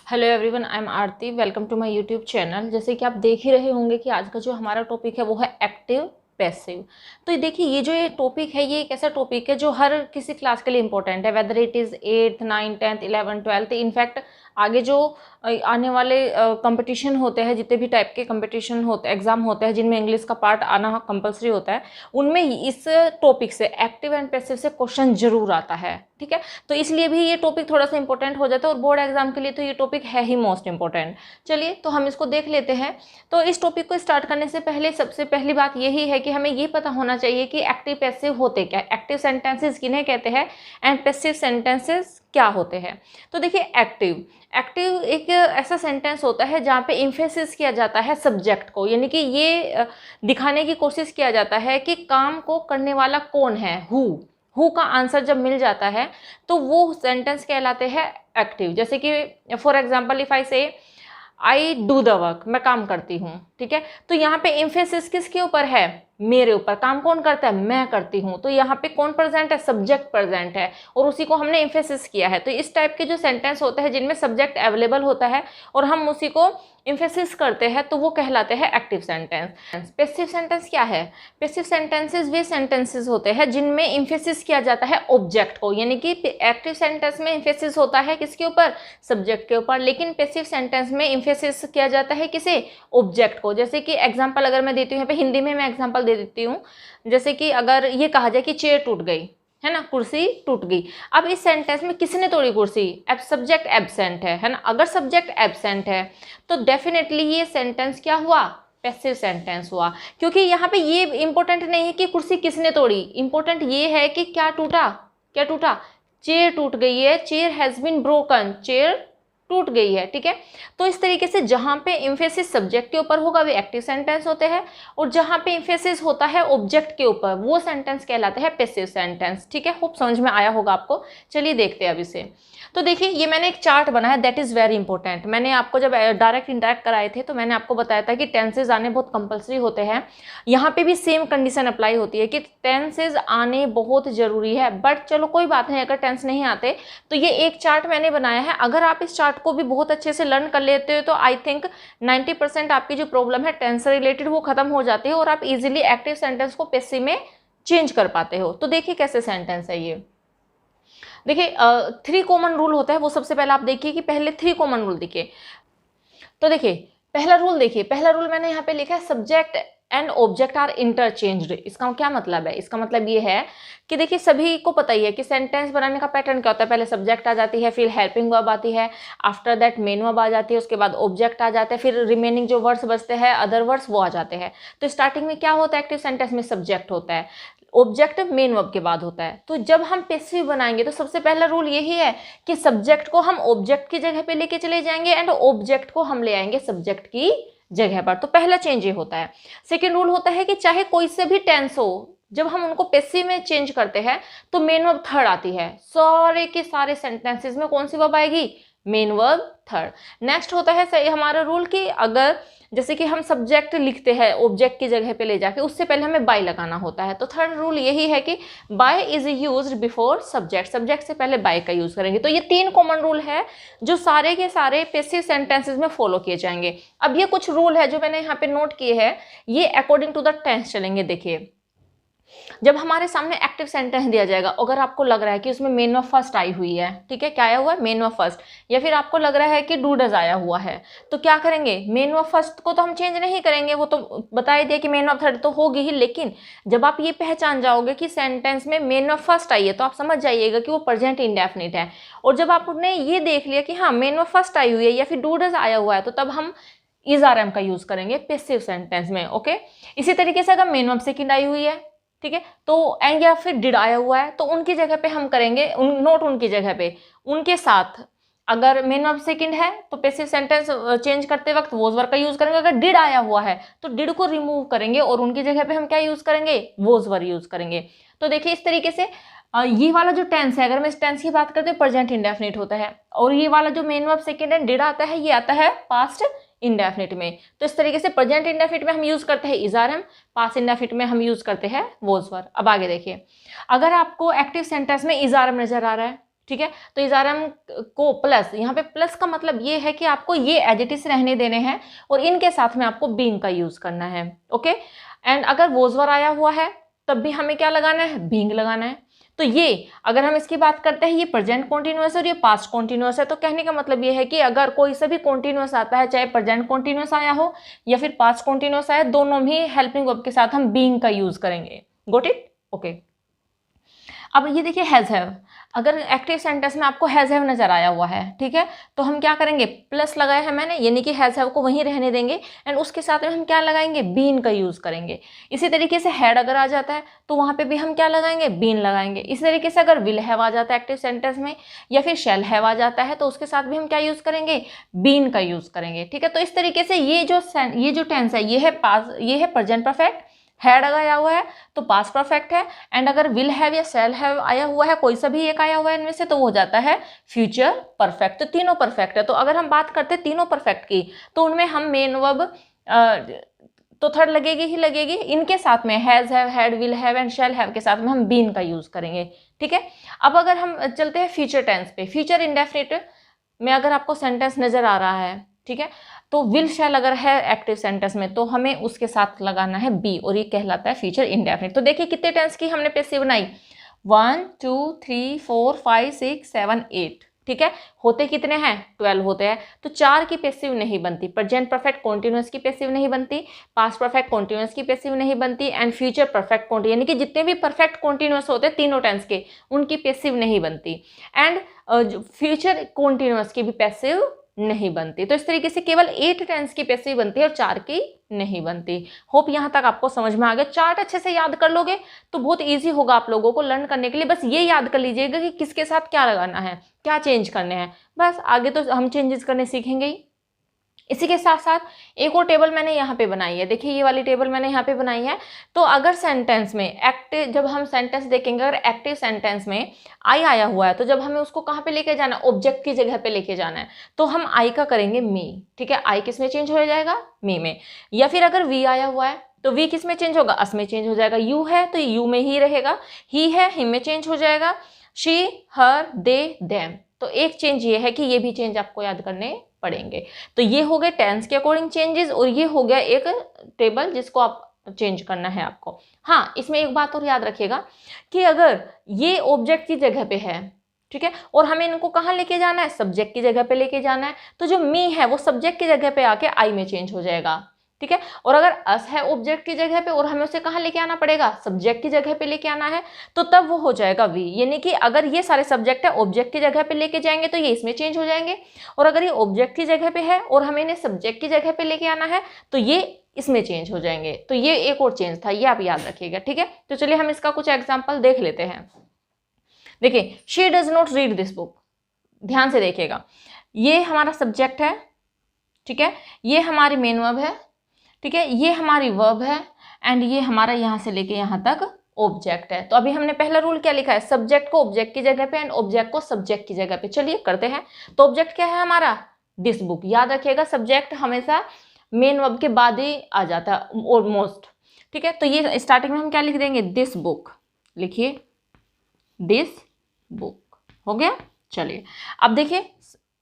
Hello everyone, I am Aarti. Welcome to my YouTube channel. जैसे कि आप देख ही रहे होंगे कि आज का जो हमारा टॉपिक है वो है एक्टिव पैसिव। तो देखिए, ये टॉपिक है, ये एक ऐसा टॉपिक है जो हर किसी क्लास के लिए इंपॉर्टेंट है, whether it is 8th 9th 10th 11th 12th। In fact आगे जो आने वाले कंपटीशन होते हैं, जितने भी टाइप के कंपटीशन होते एग्जाम होते हैं जिनमें इंग्लिश का पार्ट आना कंपलसरी होता है, उनमें इस टॉपिक से एक्टिव एंड पैसिव से क्वेश्चन जरूर आता है। ठीक है, तो इसलिए भी ये टॉपिक थोड़ा सा इंपॉर्टेंट हो जाता है और बोर्ड एग्जाम के लिए तो ये टॉपिक है ही मोस्ट इंपॉर्टेंट। चलिए, तो हम इसको देख लेते हैं। तो इस टॉपिक को स्टार्ट करने से पहले सबसे पहली बात यही है कि हमें ये पता होना चाहिए कि एक्टिव पैसिव होते क्या, एक्टिव सेंटेंसेस किन्हें कहते हैं एंड पैसिव सेंटेंसेस क्या होते हैं। तो देखिए, एक्टिव एक्टिव एक ऐसा सेंटेंस होता है जहाँ पे इम्फेसिस किया जाता है सब्जेक्ट को, यानी कि ये दिखाने की कोशिश किया जाता है कि काम को करने वाला कौन है, हु का आंसर जब मिल जाता है तो वो सेंटेंस कहलाते हैं एक्टिव। जैसे कि फॉर एग्जाम्पल इफ आई से आई डू द वर्क, मैं काम करती हूँ। ठीक है, तो यहाँ पे इम्फेसिस किसके ऊपर है, मेरे ऊपर। काम कौन करता है, मैं करती हूँ। तो यहाँ पे कौन प्रेजेंट है, सब्जेक्ट प्रेजेंट है और उसी को हमने इम्फेसिस किया है। तो इस टाइप के जो सेंटेंस होते हैं जिनमें सब्जेक्ट अवेलेबल होता है और हम उसी को इम्फेसिस करते हैं तो वो कहलाते हैं एक्टिव सेंटेंस। पैसिव सेंटेंस क्या है, पैसिव सेंटेंसेस वे सेंटेंसेस होते हैं जिनमें इम्फेसिस किया जाता है ऑब्जेक्ट को, यानी कि एक्टिव सेंटेंस में इम्फेसिस होता है किसके ऊपर, सब्जेक्ट के ऊपर, लेकिन पैसिव सेंटेंस में इम्फेसिस किया जाता है किसे, ऑब्जेक्ट को। जैसे कि एग्जाम्पल अगर मैं देती हूँ, यहाँ पे हिंदी में मैं एग्जाम्पल दे देती हूँ। जैसे कि अगर ये कहा जाए कि चेयर टूट गई है ना, कुर्सी टूट गई। अब इस सेंटेंस में किसने तोड़ी कुर्सी, अब सब्जेक्ट एब्सेंट है ना। अगर सब्जेक्ट एब्सेंट है तो डेफिनेटली ये सेंटेंस क्या हुआ, पैसिव सेंटेंस हुआ। क्योंकि यहाँ पे ये इंपॉर्टेंट नहीं है कि कुर्सी किसने तोड़ी, इंपॉर्टेंट ये है कि क्या टूटा, क्या टूटा, चेयर टूट गई है, chair has been broken, chair टूट गई है। ठीक है, तो इस तरीके से जहां पे इम्फेसिस सब्जेक्ट के ऊपर होगा वे एक्टिव सेंटेंस होते हैं और जहां पे इम्फेसिस होता है ऑब्जेक्ट के ऊपर वो सेंटेंस कहलाते हैं पैसिव सेंटेंस। ठीक है, होप समझ में आया होगा आपको। चलिए देखते हैं अब इसे। तो देखिए, ये मैंने एक चार्ट बनाया, दैट इज़ वेरी इंपॉर्टेंट। मैंने आपको जब डायरेक्ट इंटरेक्ट कराए थे तो मैंने आपको बताया था कि टेंसेज आने बहुत कंपलसरी होते हैं। यहाँ पे भी सेम कंडीशन अप्लाई होती है कि टेंसेज आने बहुत ज़रूरी है। बट चलो कोई बात नहीं, अगर टेंस नहीं आते तो ये एक चार्ट मैंने बनाया है। अगर आप इस चार्ट को भी बहुत अच्छे से लर्न कर लेते हो तो आई थिंक 90% आपकी जो प्रॉब्लम है टेंस से रिलेटेड वो खत्म हो जाती है और आप इजीली एक्टिव सेंटेंस को पैसिव में चेंज कर पाते हो। तो देखिए कैसे सेंटेंस है ये। देखिए, 3 कॉमन रूल होता है, वो सबसे पहले आप देखिए कि पहले 3 कॉमन रूल देखिए। तो देखिए पहला रूल, देखिए पहला रूल मैंने यहाँ पे लिखा है subject and object are interchanged. इसका क्या मतलब है, इसका मतलब ये है कि देखिए सभी को पता ही है कि सेंटेंस बनाने का पैटर्न क्या होता है। पहले सब्जेक्ट आ जाती है, फिर हेल्पिंग वर्ब आती है, आफ्टर दैट मेन वर्ब आ जाती है, उसके बाद ऑब्जेक्ट आ जाते हैं, फिर रिमेनिंग जो वर्ड्स बचते हैं अदर वर्ड्स वो आ जाते हैं। तो स्टार्टिंग में क्या होता है, एक्टिव सेंटेंस में सब्जेक्ट होता है, ऑब्जेक्ट मेन वर्ब के बाद होता है। तो जब हम पैसिव बनाएंगे तो सबसे पहला रूल यही है कि सब्जेक्ट को हम ऑब्जेक्ट की जगह पे लेके चले जाएंगे एंड ऑब्जेक्ट को हम ले आएंगे सब्जेक्ट की जगह पर। तो पहला चेंज ये होता है। सेकेंड रूल होता है कि चाहे कोई से भी टेंस हो, जब हम उनको पैसिव में चेंज करते हैं तो मेन वर्ब थर्ड आती है। सारे के सारे सेंटेंसेस में कौन सी वर्ब आएगी, मेन वर्ब थर्ड। नेक्स्ट होता है हमारा रूल कि अगर जैसे कि हम सब्जेक्ट लिखते हैं ऑब्जेक्ट की जगह पे ले जाके, उससे पहले हमें बाय लगाना होता है। तो थर्ड रूल यही है कि by is used before subject, subject से पहले बाय का यूज करेंगे। तो ये 3 कॉमन रूल है जो सारे के सारे पैसिव सेंटेंसेस में फॉलो किए जाएंगे। अब ये कुछ रूल है जो मैंने यहाँ पे नोट किए हैं, ये अकॉर्डिंग टू द टेंस चलेंगे। देखिए, जब हमारे सामने एक्टिव सेंटेंस दिया जाएगा, अगर आपको लग रहा है कि उसमें मेन वर्ब फर्स्ट आई हुई है, ठीक है, क्या आया हुआ है, मेन वर्ब फर्स्ट, या फिर आपको लग रहा है कि डू डज आया हुआ है, तो क्या करेंगे, मेन वर्ब फर्स्ट को तो हम चेंज नहीं करेंगे, वो तो बता ही दिया कि मेन वर्ब थर्ड तो होगी ही। लेकिन जब आप ये पहचान जाओगे कि सेंटेंस में मेन वर्ब फर्स्ट आई है तो आप समझ जाइएगा कि वो प्रेजेंट इंडेफिनिट है। और जब आपने ये देख लिया कि हाँ मेन वर्ब फर्स्ट आई हुई है या फिर डू डज आया हुआ है, तो तब हम इज आर एम का यूज करेंगे पैसिव सेंटेंस में। ओके, इसी तरीके से अगर मेन वर्ब सेकंड आई हुई है, ठीक है, तो एंड या फिर डिड आया हुआ है तो उनकी जगह पे हम करेंगे नोट उनकी जगह पे उनके साथ। अगर मेन वर्ब सेकंड है तो पैसिव सेंटेंस चेंज करते वक्त वोज वर्ब का यूज करेंगे। अगर डिड आया हुआ है तो डिड को रिमूव करेंगे और उनकी जगह पे हम क्या यूज करेंगे, वोज वर्ब यूज करेंगे। तो देखिए इस तरीके से ये वाला जो टेंस है, अगर मैं इस टेंस की बात करते हैं प्रेजेंट इंडेफिनिट होता है, और ये वाला जो main verb second and did आता है ये आता है पास्ट इंडेफिनिट में। तो इस तरीके से प्रेजेंट इंडेफिनिट में हम यूज करते हैं is are am, past indefinite में हम यूज करते हैं वोज वर्ब। अब आगे देखिए, अगर आपको एक्टिव सेंटेंस में इज आर एम नजर आ रहा है, ठीक है। तो इज आर एम को प्लस, यहाँ पे प्लस का मतलब ये है कि आपको ये एज इट इज रहने देने हैं और इनके साथ में आपको बीइंग का यूज करना है। ओके, एंड अगर वोज वर आया हुआ है तब भी हमें क्या लगाना है, बीइंग लगाना है। तो ये अगर हम इसकी बात करते हैं, ये प्रेजेंट कॉन्टिन्यूअस है और ये पास्ट कॉन्टिन्यूअस है। तो कहने का मतलब ये है कि अगर कोई से भी कॉन्टिन्यूअस आता है, चाहे प्रेजेंट कॉन्टिन्यूअस आया हो या फिर पास्ट कॉन्टिन्यूअस आया, दोनों ही हेल्पिंग वर्ब के साथ हम बीइंग का यूज करेंगे। Got it? ओके। अब ये देखिए हैज हैव, अगर एक्टिव सेंटेंस में आपको हैज हैव नजर आया हुआ है, ठीक है, तो हम क्या करेंगे, प्लस लगाया है मैंने, यानी कि हैज हैव को वहीं रहने देंगे एंड उसके साथ में हम क्या लगाएंगे, बीन का यूज करेंगे। इसी तरीके से हैड अगर आ जाता है तो वहां पे भी हम क्या लगाएंगे, बीन लगाएंगे। इसी तरीके से अगर विल हैव आ जाता है एक्टिव सेंटेंस में या फिर शैल हैव आ जाता है तो उसके साथ भी हम क्या यूज करेंगे, बीन का यूज करेंगे। ठीक है, तो इस तरीके से ये जो टेंस है ये है पास, ये है प्रेजेंट परफेक्ट, हैड अगर आया हुआ है तो पास्ट परफेक्ट है, एंड अगर विल हैव या शैल हैव आया हुआ है, कोई सा भी एक आया हुआ है इनमें से, तो वो हो जाता है फ्यूचर परफेक्ट। तो तीनों परफेक्ट है। तो अगर हम बात करते हैं तीनों परफेक्ट की तो उनमें हम मेन वर्ब तो थर्ड लगेगी ही लगेगी, इनके साथ में has have, had, will have and shall have के साथ में हम बीन का यूज करेंगे। ठीक है, अब अगर हम चलते हैं फ्यूचर टेंस पे, फ्यूचर इंडेफिनिट में अगर आपको सेंटेंस नजर आ रहा है, ठीक है, तो विल शैल अगर है एक्टिव सेंटेंस में तो हमें उसके साथ लगाना है बी और ये कहलाता है फ्यूचर इंडेफिनिट। तो देखिए कितने टेंस की हमने पैसिव बनाई, 1 2 3 4 5 6 7 8, ठीक है, होते कितने हैं, 12 होते हैं। तो 4 की पैसिव नहीं बनती, प्रेजेंट परफेक्ट कॉन्टिन्यूअस की पैसिव नहीं बनती, पास्ट परफेक्ट कॉन्टिन्यूअस की पैसिव नहीं बनती एंड फ्यूचर परफेक्ट कॉन्टिन्यूअस, यानी कि जितने भी परफेक्ट कॉन्टिन्यूअस होते हैं तीनों टेंस के, उनकी पैसिव नहीं बनती एंड फ्यूचर कॉन्टिन्यूअस की भी पैसिव नहीं बनती। तो इस तरीके से केवल 8 टेंस की पैसिव बनती है और 4 की नहीं बनती। होप यहाँ तक आपको समझ में आ गया। चार्ट अच्छे से याद कर लोगे तो बहुत इजी होगा आप लोगों को लर्न करने के लिए। बस ये याद कर लीजिएगा कि किसके साथ क्या लगाना है, क्या चेंज करने हैं, बस आगे तो हम चेंजेस करने सीखेंगे ही। इसी के साथ साथ एक और टेबल मैंने यहाँ पे बनाई है, देखिए ये वाली टेबल मैंने यहाँ पे बनाई है। तो अगर सेंटेंस में एक्टिव, जब हम सेंटेंस देखेंगे अगर एक्टिव सेंटेंस में आई आया हुआ है तो जब हमें उसको कहाँ पे लेके जाना है, ऑब्जेक्ट की जगह पे लेके जाना है, तो हम आई का करेंगे मी। ठीक है, आई किस में चेंज हो जाएगा, मी में। या फिर अगर वी आया हुआ है तो वी किस में चेंज होगा, अस में चेंज हो जाएगा। यू है तो यू में ही रहेगा, ही है हिम में चेंज हो जाएगा, शी, हर, दे, देम। तो एक चेंज ये है कि ये भी चेंज आपको याद करने पड़ेंगे। तो ये हो गए टेंस के अकॉर्डिंग चेंजेस और ये हो गया एक टेबल जिसको आप चेंज करना है आपको। हाँ, इसमें एक बात और याद रखिएगा कि अगर ये ऑब्जेक्ट की जगह पे है, ठीक है, और हमें इनको कहाँ लेके जाना है, सब्जेक्ट की जगह पे लेके जाना है, तो जो मी है वो सब्जेक्ट की जगह पे आके आई में चेंज हो जाएगा। ठीक है, और अगर अस है ऑब्जेक्ट की जगह पे और हमें उसे कहाँ लेके आना पड़ेगा, सब्जेक्ट की जगह पे लेके आना है, तो तब वो हो जाएगा वी। यानी कि अगर ये सारे सब्जेक्ट है ऑब्जेक्ट की जगह पे लेके जाएंगे तो ये इसमें चेंज हो जाएंगे, और अगर ये ऑब्जेक्ट की जगह पे है और हमें इन्हें सब्जेक्ट की जगह पे लेके आना है तो ये इसमें चेंज हो जाएंगे। तो ये एक और चेंज था, ये आप याद रखिएगा। ठीक है, तो चलिए हम इसका कुछ एग्जाम्पल देख लेते हैं। देखिए, she does not read this book, ध्यान से देखिएगा, ये हमारा सब्जेक्ट है, ठीक है, ये हमारी मेन वर्ब है, ठीक है, ये हमारी वर्ब है एंड ये हमारा यहाँ से लेके यहाँ तक ऑब्जेक्ट है। तो अभी हमने पहला रूल क्या लिखा है, सब्जेक्ट को ऑब्जेक्ट की जगह पे एंड ऑब्जेक्ट को सब्जेक्ट की जगह पे। चलिए करते हैं। तो ऑब्जेक्ट क्या है हमारा, दिस बुक। याद रखिएगा सब्जेक्ट हमेशा मेन वर्ब के बाद ही आ जाता है ऑलमोस्ट। ठीक है, तो ये स्टार्टिंग में हम क्या लिख देंगे, दिस बुक, लिखिए दिस बुक, हो गया। चलिए अब देखिए,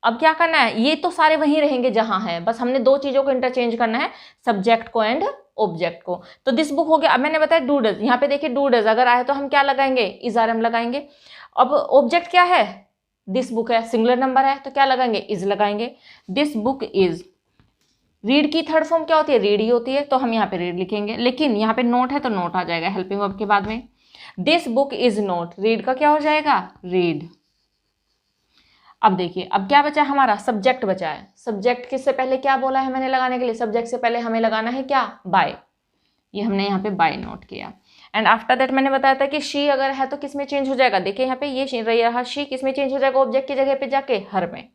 अब क्या करना है, ये तो सारे वहीं रहेंगे जहां है, बस हमने दो चीजों को इंटरचेंज करना है, सब्जेक्ट को एंड ऑब्जेक्ट को। तो दिस बुक हो गया। अब मैंने बताया डू डज, यहाँ पे देखिए डू डज अगर आए तो हम क्या लगाएंगे, इज आर एम लगाएंगे। अब ऑब्जेक्ट क्या है, दिस बुक है, सिंगुलर नंबर है तो क्या लगाएंगे, इज लगाएंगे। दिस बुक इज, रीड की थर्ड फॉर्म क्या होती है, रीड ही होती है, तो हम यहाँ पे रीड लिखेंगे, लेकिन यहाँ पे नोट है तो नोट आ जाएगा हेल्पिंग वर्ब के बाद में। This book is note, read का क्या हो जाएगा, रीड। अब देखिए, अब क्या बचा हमारा, सब्जेक्ट बचा है। सब्जेक्ट किससे पहले क्या बोला है मैंने लगाने के लिए, सब्जेक्ट से पहले हमें लगाना है क्या, बाय। ये हमने यहाँ पे बाय नोट किया एंड आफ्टर दैट मैंने बताया था कि शी अगर है तो किस में चेंज हो जाएगा, देखिए यहाँ पे ये रहा शी, किस में चेंज हो जाएगा, ऑब्जेक्ट की जगह पे जाके हर में,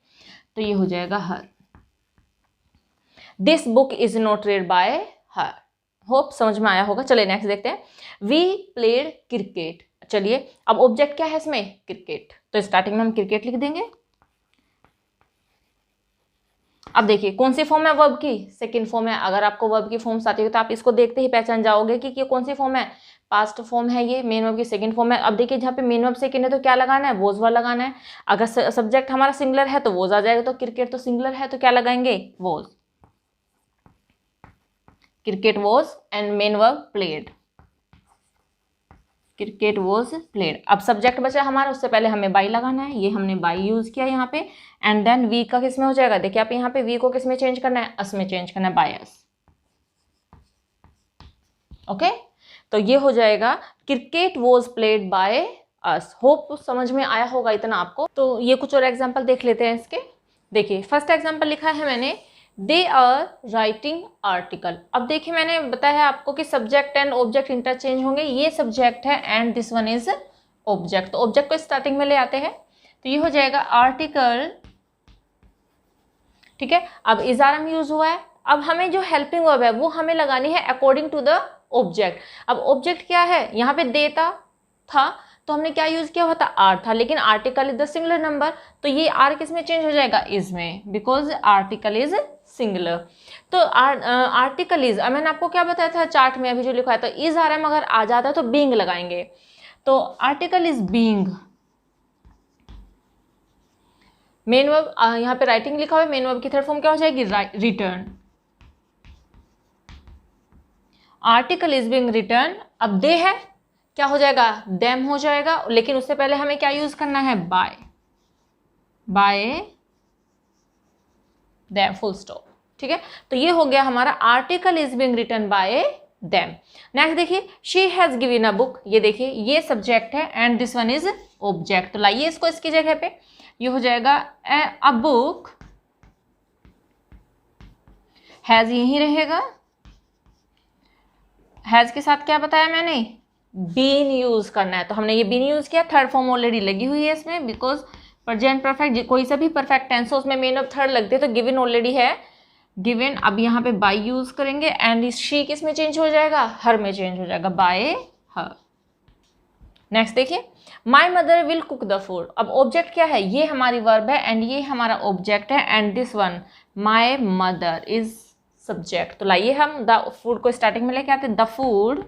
तो ये हो जाएगा her. This book is not read by her. Hope समझ में आया होगा। चलिए नेक्स्ट देखते हैं। We played cricket. चलिए अब ऑब्जेक्ट क्या है इसमें, क्रिकेट, तो स्टार्टिंग में हम क्रिकेट लिख देंगे। अब देखिए कौन सी फॉर्म है वर्ब की, सेकंड फॉर्म है। अगर आपको वर्ब की फॉर्म्स आती है तो आप इसको देखते ही पहचान जाओगे कि ये कौन सी फॉर्म है, पास्ट फॉर्म है, ये मेन वर्ब की सेकंड फॉर्म है। अब देखिए जहाँ पे मेन वर्ब सेकंड है तो क्या लगाना है, वॉज वर्ब लगाना है। अगर सब्जेक्ट हमारा सिंगुलर है तो वॉज आ जाएगा, तो क्रिकेट तो सिंगुलर है तो क्या लगाएंगे, was. Cricket was and main verb played, cricket was played. अब सब्जेक्ट बचा हमारा, उससे पहले हमें बाई लगाना है, ये हमने बाई यूज किया यहाँ पे। एंड देन वी का किस में हो जाएगा, देखिए आप यहाँ पे वी को किस में चेंज करना है, अस में चेंज करना है, बाय अस। ओके, तो ये हो जाएगा cricket was played by us. Hope समझ में आया होगा इतना आपको। तो ये कुछ और एग्जाम्पल देख लेते हैं इसके। देखिए फर्स्ट एग्जाम्पल लिखा है मैंने, दे आर राइटिंग आर्टिकल। अब देखिए मैंने बताया आपको कि सब्जेक्ट एंड ऑब्जेक्ट इंटरचेंज होंगे, ये सब्जेक्ट है and this one is object. तो ऑब्जेक्ट को स्टार्टिंग में ले आते हैं, तो ये हो जाएगा आर्टिकल, ठीक है। अब इज आर एम यूज हुआ है, अब हमें जो हेल्पिंग वर्ब है वो हमें लगानी है अकॉर्डिंग टू द ऑब्जेक्ट। अब ऑब्जेक्ट क्या है, यहाँ पे देता था तो हमने क्या यूज किया हुआ था, आर था, लेकिन article is the singular number, तो ये आर किस में चेंज हो जाएगा, इज में, बिकॉज आर्टिकल इज सिंगुलर। तो आर्टिकल इज, मैंने आपको क्या बताया था चार्ट में अभी जो लिखा है, तो इज आर एम अगर आ जाता है तो बीइंग लगाएंगे, तो article is being. Main verb यहाँ पे राइटिंग लिखा हुआ है, मेन वर्ब की थर्ड फॉर्म क्या हो जाएगी, return. Article is being return. अब दे है, क्या हो जाएगा, देम हो जाएगा, लेकिन उससे पहले हमें क्या यूज करना है, by, by them, full stop, ठीक है। तो ये हो गया हमारा article is being written by them. Next देखिए, she has given a book, ये देखिए ये सब्जेक्ट है and this one is object, तो लाइए इसको इसकी जगह पे, ये हो जाएगा अ बुक, हैज यही रहेगा, हैज के साथ क्या बताया मैंने, बीन यूज करना है, तो हमने ये बीन यूज किया, थर्ड फॉर्म ऑलरेडी लगी हुई है इसमें, बिकॉज प्रेजेंट परफेक्ट कोई सा भी परफेक्ट टेंस हो उसमें मेन ऑफ थर्ड लगते हैं, तो गिवन ऑलरेडी है, गिवन। अब यहाँ पे बाय यूज करेंगे एंड शी किस में चेंज हो जाएगा, हर में चेंज हो जाएगा, बाय हर। नेक्स्ट देखिए, my mother will cook the food. अब ऑब्जेक्ट क्या है, ये हमारी वर्ब है एंड ये हमारा ऑब्जेक्ट है, and this one my mother is subject. तो लाइए हम द फूड को स्टार्टिंग में लेके आते हैं, द फूड,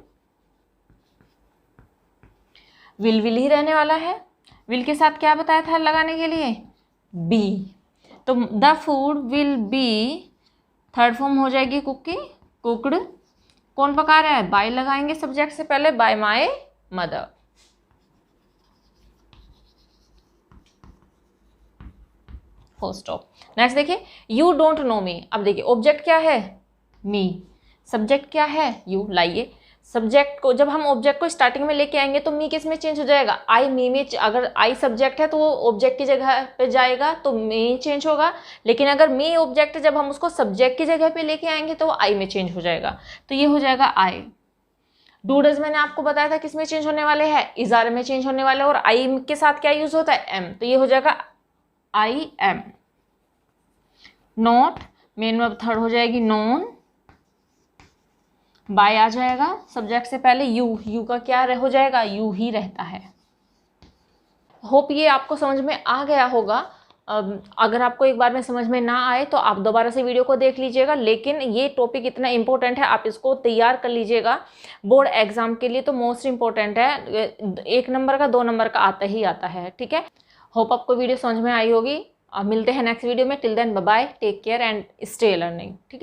विल ही रहने वाला है, विल के साथ क्या बताया था लगाने के लिए, बी, तो the food will be, third form हो जाएगी कुकी, कुकड, कौन पका रहा है, बाय लगाएंगे सब्जेक्ट से पहले, by my mother. Full stop. Next देखिए, यू डोंट नो मी। अब देखिए ऑब्जेक्ट क्या है, मी, सब्जेक्ट क्या है, यू। लाइए सब्जेक्ट को, जब हम ऑब्जेक्ट को स्टार्टिंग में लेके आएंगे तो मी किस में चेंज हो जाएगा, आई, मी में। अगर आई सब्जेक्ट है तो वो ऑब्जेक्ट की जगह पे जाएगा तो मी चेंज होगा, लेकिन अगर मी ऑब्जेक्ट है, जब हम उसको सब्जेक्ट की जगह पे लेके आएंगे तो वो आई में चेंज हो जाएगा, तो ये हो जाएगा आई। डूडज मैंने आपको बताया था किस में चेंज होने वाले हैं, इजार में चेंज होने वाले, और आई के साथ क्या यूज होता है, एम, तो ये हो जाएगा I am. Not, main verb third हो जाएगी नॉन, बाय आ जाएगा सब्जेक्ट से पहले, यू, यू का क्या हो जाएगा, यू ही रहता है। होप ये आपको समझ में आ गया होगा। अगर आपको एक बार में समझ में ना आए तो आप दोबारा से वीडियो को देख लीजिएगा, लेकिन ये टॉपिक इतना इंपॉर्टेंट है, आप इसको तैयार कर लीजिएगा बोर्ड एग्जाम के लिए, तो मोस्ट इंपॉर्टेंट है, 1 नंबर का 2 नंबर का आता ही आता है, ठीक है। होप आपको वीडियो समझ में आई होगी। मिलते हैं नेक्स्ट वीडियो में, till then bye bye, take care and stay learning, ठीक है।